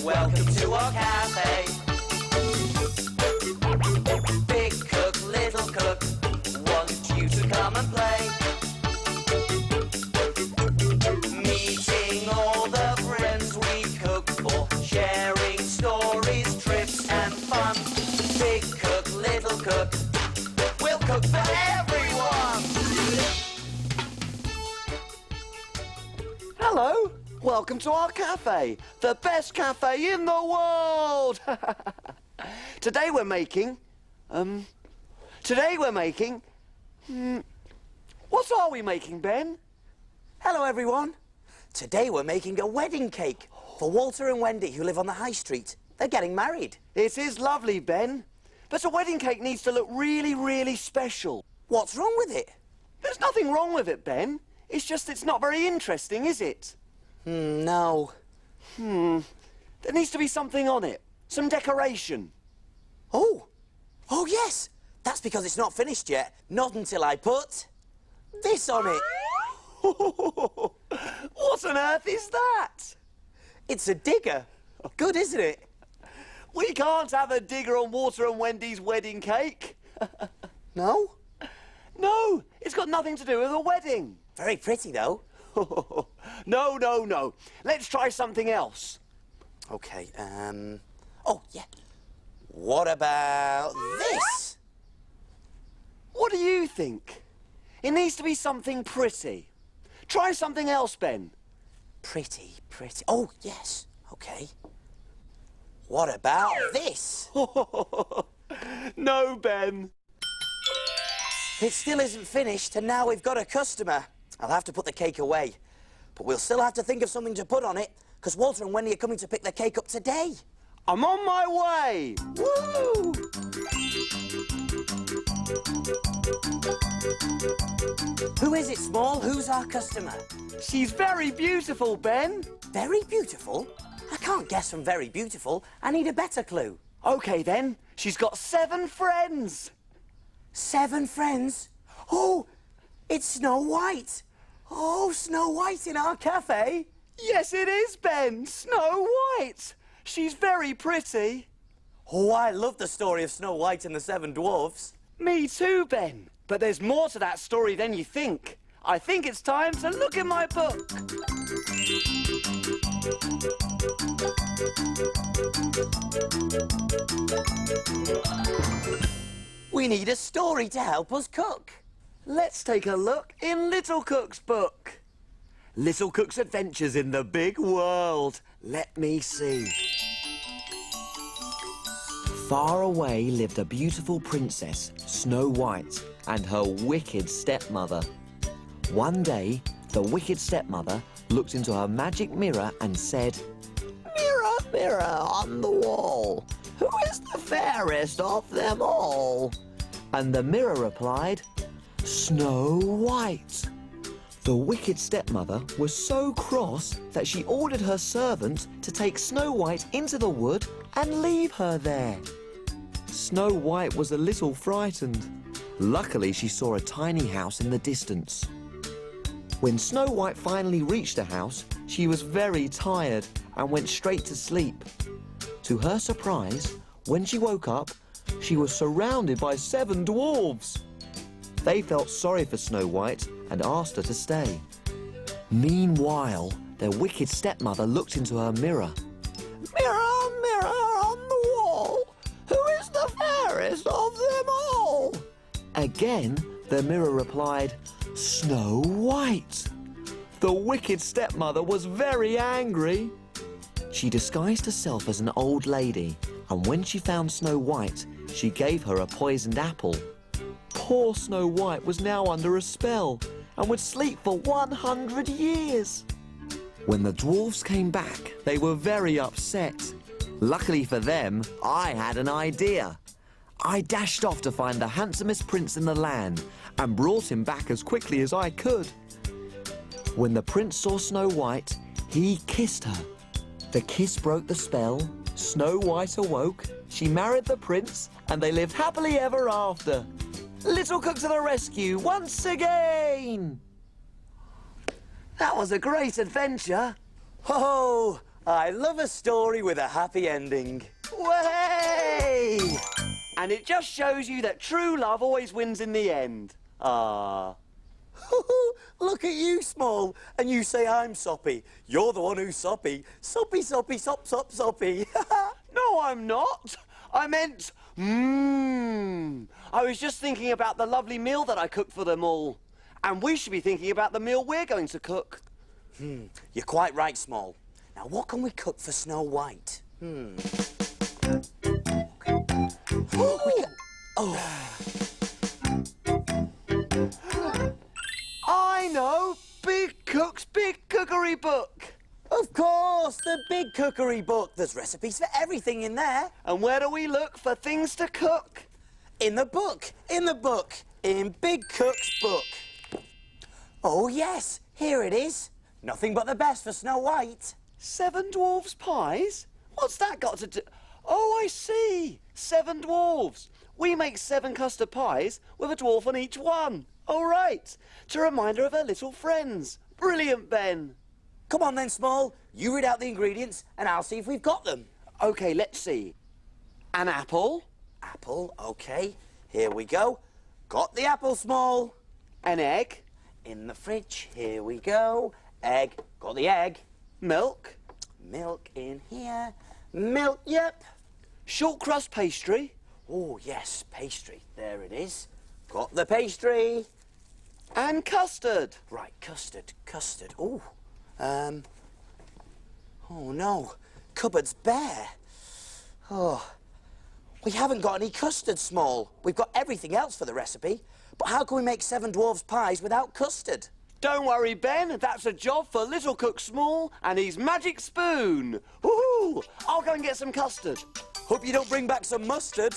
Welcome to our cafe. Big cook, little cook, want you to come and play. Meeting all the friends we cook for, sharing stories, trips and fun. Big cook, little cook, we'll cook for everyone. Hello, welcome to our cafe, the best cafe in the world. Today we're making, what are we making, Ben? Hello, everyone. Today we're making a wedding cake for Walter and Wendy, who live on the high street. They're getting married. It is lovely, Ben, but a wedding cake needs to look really, really special. What's wrong with it? There's nothing wrong with it, Ben. It's just it's not very interesting, is it? No. There needs to be something on it. Some decoration. Oh, yes. That's because it's not finished yet. Not until I put this on it. What on earth is that? It's a digger. Good, isn't it? We can't have a digger on Walter and Wendy's wedding cake. No? No, it's got nothing to do with the wedding. Very pretty, though. No. Let's try something else. Okay, oh, yeah. What about this? What do you think? It needs to be something pretty. Try something else, Ben. Pretty. Oh, yes. Okay. What about this? No, Ben. It still isn't finished, and now we've got a customer. I'll have to put the cake away. But we'll still have to think of something to put on it, because Walter and Wendy are coming to pick their cake up today. I'm on my way. Woo! Who is it, Small? Who's our customer? She's very beautiful, Ben. Very beautiful? I can't guess from very beautiful. I need a better clue. OK, then. She's got 7 friends. 7 friends? Oh, it's Snow White. Oh, Snow White in our cafe. Yes, it is, Ben. Snow White. She's very pretty. Oh, I love the story of Snow White and the 7 dwarfs. Me too, Ben. But there's more to that story than you think. I think it's time to look in my book. We need a story to help us cook. Let's take a look in Little Cook's book. Little Cook's Adventures in the Big World. Let me see. Far away lived a beautiful princess, Snow White, and her wicked stepmother. One day, the wicked stepmother looked into her magic mirror and said, "Mirror, mirror on the wall, who is the fairest of them all?" And the mirror replied, "Snow White." The wicked stepmother was so cross that she ordered her servant to take Snow White into the wood and leave her there. Snow White was a little frightened. Luckily, she saw a tiny house in the distance. When Snow White finally reached the house, she was very tired and went straight to sleep. To her surprise, when she woke up, she was surrounded by 7 dwarves. They felt sorry for Snow White and asked her to stay. Meanwhile, their wicked stepmother looked into her mirror. "Mirror, mirror on the wall, who is the fairest of them all?" Again, the mirror replied, "Snow White." The wicked stepmother was very angry. She disguised herself as an old lady, and when she found Snow White, she gave her a poisoned apple. Poor Snow White was now under a spell and would sleep for 100 years. When the dwarfs came back, they were very upset. Luckily for them, I had an idea. I dashed off to find the handsomest prince in the land and brought him back as quickly as I could. When the prince saw Snow White, he kissed her. The kiss broke the spell, Snow White awoke, she married the prince, and they lived happily ever after. Little Cook to the rescue once again! That was a great adventure. Oh, I love a story with a happy ending. Way! And it just shows you that true love always wins in the end. Ah. Look at you, Small, and you say I'm soppy. You're the one who's soppy. Soppy, soppy, sop, sop, soppy. No, I'm not. I meant, I was just thinking about the lovely meal that I cooked for them all. And we should be thinking about the meal we're going to cook. You're quite right, Small. Now, what can we cook for Snow White? I know! Big Cook's Big Cookery Book! Of course, the Big Cookery Book. There's recipes for everything in there. And where do we look for things to cook? In the book, in Big Cook's book. Oh, yes, here it is. Nothing but the best for Snow White. 7 dwarfs' pies? What's that got to do? Oh, I see. 7 dwarfs. We make 7 custard pies with a dwarf on each one. All right. To remind her of her little friends. Brilliant, Ben. Come on then, Small. You read out the ingredients and I'll see if we've got them. OK, let's see. An apple. Apple, OK. Here we go. Got the apple, Small. An egg. In the fridge. Here we go. Egg. Got the egg. Milk. Milk in here. Milk, yep. Short crust pastry. Oh, yes, pastry. There it is. Got the pastry. And custard. Right, custard. Oh, oh no, cupboard's bare. Oh, we haven't got any custard, Small. We've got everything else for the recipe. But how can we make 7 dwarfs' pies without custard? Don't worry, Ben. That's a job for Little Cook Small and his magic spoon. Woohoo! I'll go and get some custard. Hope you don't bring back some mustard.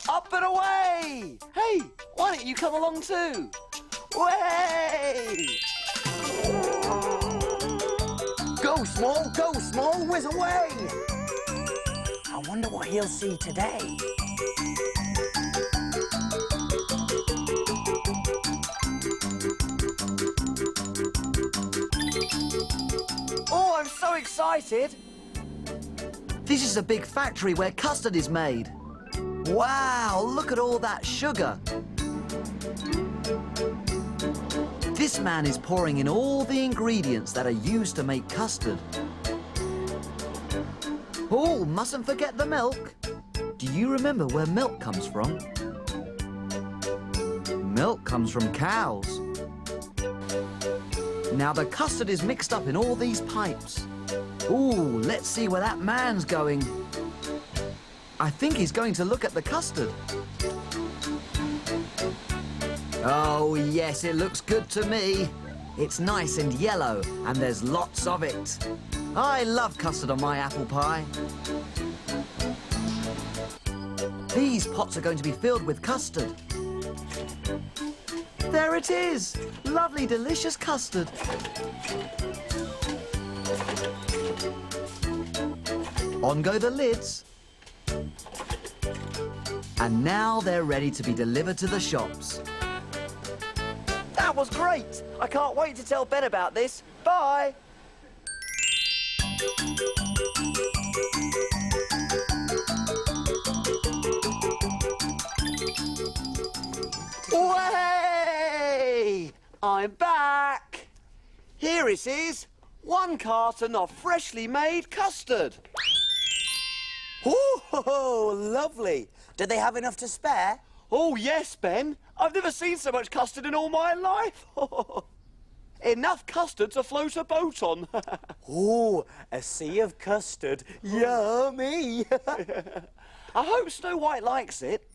Up and away! Hey, why don't you come along too? Way! Go, Small, whiz away! I wonder what he'll see today. Oh, I'm so excited! This is a big factory where custard is made. Wow, look at all that sugar. This man is pouring in all the ingredients that are used to make custard. Oh, mustn't forget the milk. Do you remember where milk comes from? Milk comes from cows. Now the custard is mixed up in all these pipes. Ooh, let's see where that man's going. I think he's going to look at the custard. Oh, yes, it looks good to me. It's nice and yellow, and there's lots of it. I love custard on my apple pie. These pots are going to be filled with custard. There it is! Lovely, delicious custard. On go the lids. And now they're ready to be delivered to the shops. That was great! I can't wait to tell Ben about this. Bye! Way! I'm back! Here it is. 1 carton of freshly made custard. Oh, lovely. Did they have enough to spare? Oh, yes, Ben. I've never seen so much custard in all my life. Enough custard to float a boat on. Oh, a sea of custard. Yummy. I hope Snow White likes it.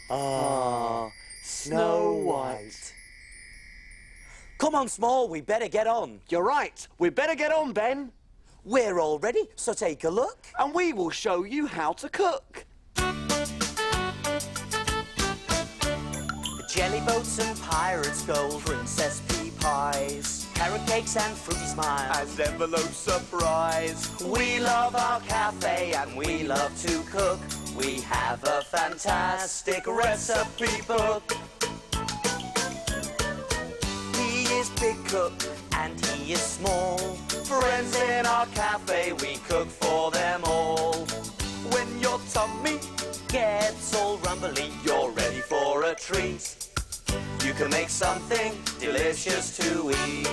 Ah, Snow White. Come on, Small, we better get on. You're right. We better get on, Ben. We're all ready, so take a look. And we will show you how to cook. Jelly boats and pirates' gold, Princess Pea pies, carrot cakes and fruity smiles, And envelope surprise. We love our cafe and we love to cook. We have a fantastic recipe book. He is Big Cook and he is small. Friends in our cafe, we cook for them all. When your tummy gets all rumbly, you're ready for a treat. You can make something delicious to eat.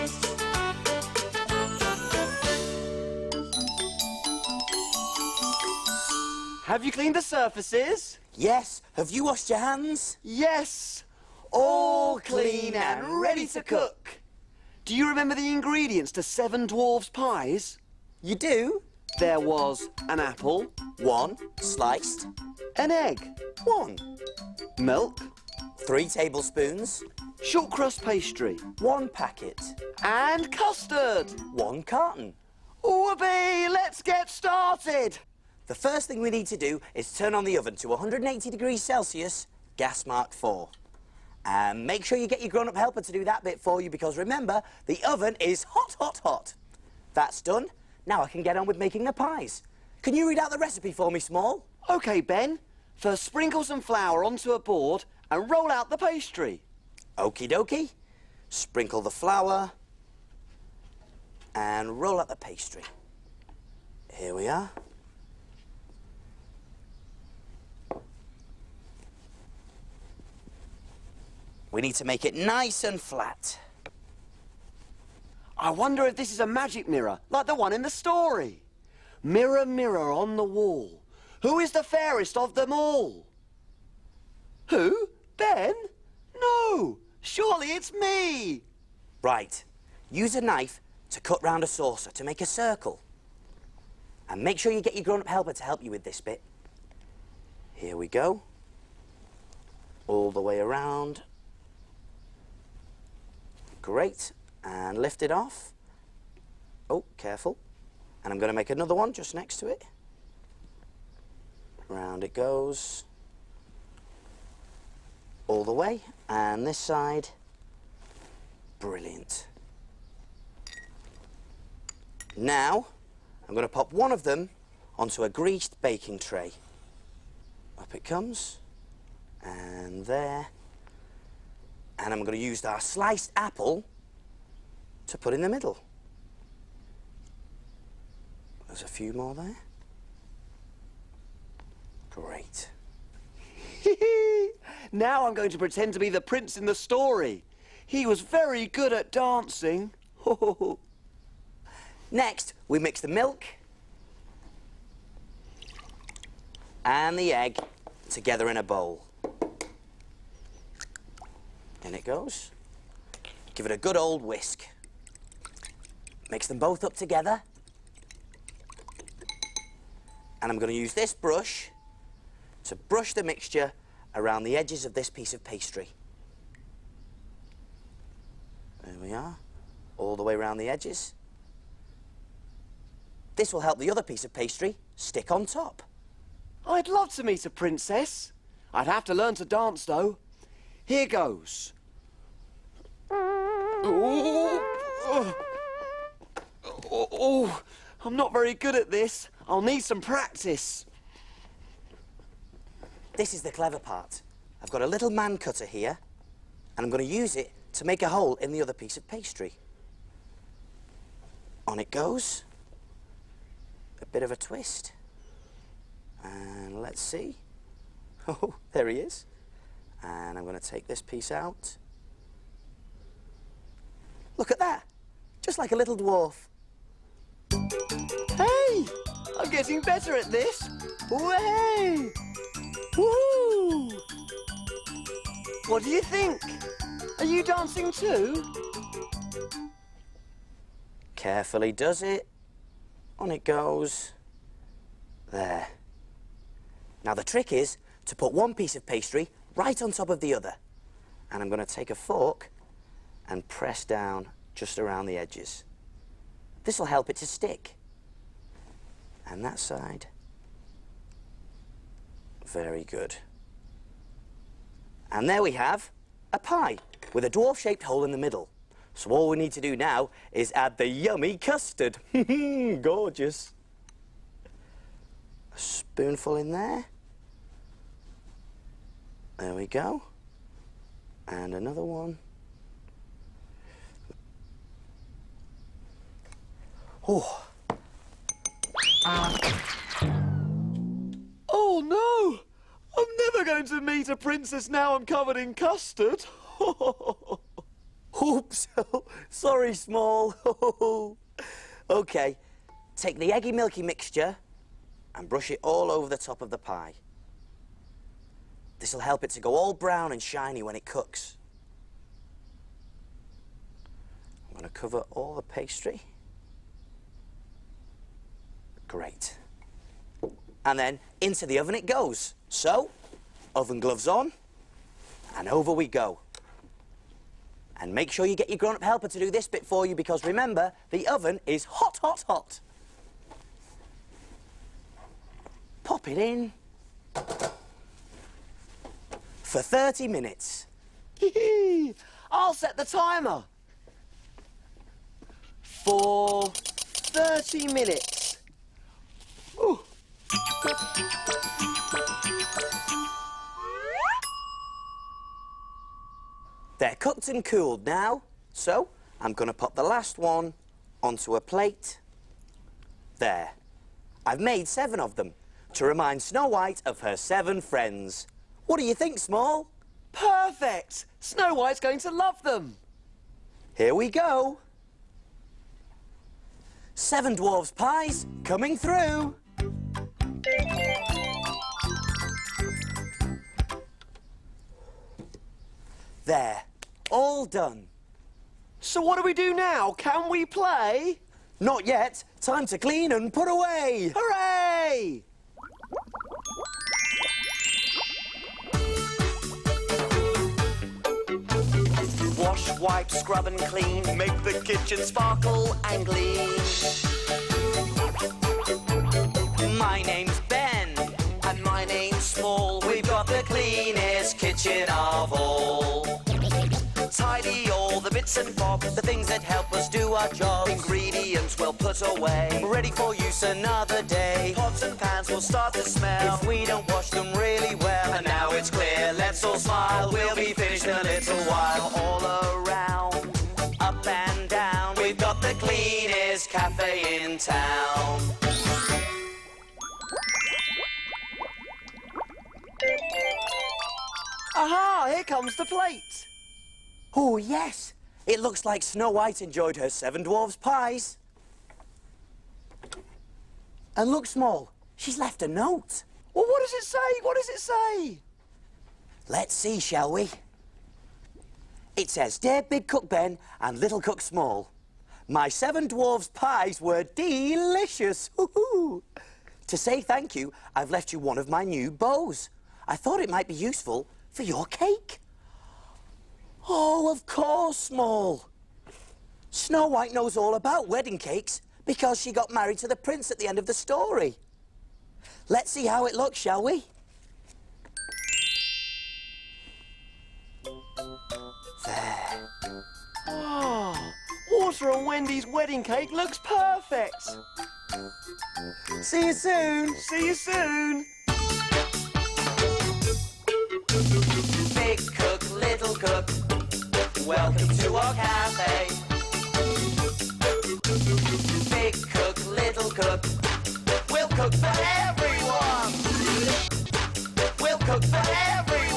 Have you cleaned the surfaces? Yes, have you washed your hands? Yes! All clean and ready to cook. Do you remember the ingredients to 7 dwarfs' pies? You do? There was an apple, 1 sliced, an egg, 1. milk, 3 tablespoons, short crust pastry, 1 packet, and custard. 1 carton. Whoopee! Let's get started! The first thing we need to do is turn on the oven to 180 degrees Celsius, gas mark 4. And make sure you get your grown-up helper to do that bit for you, because remember, the oven is hot, hot, hot. That's done. Now I can get on with making the pies. Can you read out the recipe for me, Small? OK, Ben. First, sprinkle some flour onto a board and roll out the pastry. Okie dokie. Sprinkle the flour and roll out the pastry. Here we are. We need to make it nice and flat. I wonder if this is a magic mirror, like the one in the story. Mirror, mirror on the wall, who is the fairest of them all? Who? Ben? No, surely it's me. Right. Use a knife to cut round a saucer to make a circle. And make sure you get your grown-up helper to help you with this bit. Here we go. All the way around. Great. And lift it off. Oh, careful. And I'm going to make another one just next to it. Round it goes. All the way. And this side. Brilliant. Now, I'm going to pop one of them onto a greased baking tray. Up it comes. And there. And I'm going to use our sliced apple to put in the middle. There's a few more there. Great. Now I'm going to pretend to be the prince in the story. He was very good at dancing. Next, we mix the milk and the egg together in a bowl. In it goes. Give it a good old whisk. Mix them both up together. And I'm going to use this brush to brush the mixture around the edges of this piece of pastry. There we are. All the way around the edges. This will help the other piece of pastry stick on top. I'd love to meet a princess. I'd have to learn to dance, though. Here goes. Oh, I'm not very good at this. I'll need some practice. This is the clever part. I've got a little man cutter here, and I'm going to use it to make a hole in the other piece of pastry. On it goes. A bit of a twist. And let's see. Oh, there he is. And I'm going to take this piece out. Look at that. Just like a little dwarf. Hey, I'm getting better at this. Way! Woo! What do you think? Are you dancing too? Carefully does it. On it goes. There. Now the trick is to put one piece of pastry right on top of the other. And I'm going to take a fork and press down just around the edges. This will help it to stick. And that side. Very good. And there we have a pie with a dwarf-shaped hole in the middle. So all we need to do now is add the yummy custard. Gorgeous. A spoonful in there. There we go. And another one. Oh, Oh no! I'm never going to meet a princess now I'm covered in custard. oops. Sorry, Small. OK, take the eggy milky mixture and brush it all over the top of the pie. This'll help it to go all brown and shiny when it cooks. I'm going to cover all the pastry. Great. And then into the oven it goes. So, oven gloves on, and over we go. And make sure you get your grown-up helper to do this bit for you, because remember, the oven is hot, hot, hot. Pop it in for 30 minutes. I'll set the timer. For 30 minutes. Ooh. They're cooked and cooled now, so I'm going to pop the last one onto a plate. There. I've made 7 of them to remind Snow White of her 7 friends. What do you think, Small? Perfect! Snow White's going to love them. Here we go. 7 dwarves pies coming through. There, all done. So what do we do now? Can we play? Not yet. Time to clean and put away. Hooray! Wash, wipe, scrub and clean. Make the kitchen sparkle and gleam. My name's Ben. And my name's Small. We've got the cleanest kitchen of all. Tidy all the bits and bobs. The things that help us do our job. Ingredients well put away. Ready for use another day. Pots and pans will start to smell. If we don't wash them really well. And now it's clear, let's all smile. We'll be finished in a little while. All around, Up and down, we've got the cleanest cafe in town. aha, here comes the plate. Oh, yes. It looks like Snow White enjoyed her 7 dwarves pies. And look, Small, she's left a note. Well, what does it say? What does it say? Let's see, shall we? It says, Dear Big Cook Ben and Little Cook Small, my 7 dwarves pies were delicious. Woohoo! To say thank you, I've left you one of my new bows. I thought it might be useful for your cake. Oh, of course, Small. Snow White knows all about wedding cakes because she got married to the prince at the end of the story. Let's see how it looks, shall we? There. Oh, Water and Wendy's wedding cake looks perfect. See you soon. See you soon. Big cook, little cook, welcome to our cafe. Big cook, little cook, we'll cook for everyone. We'll cook for everyone.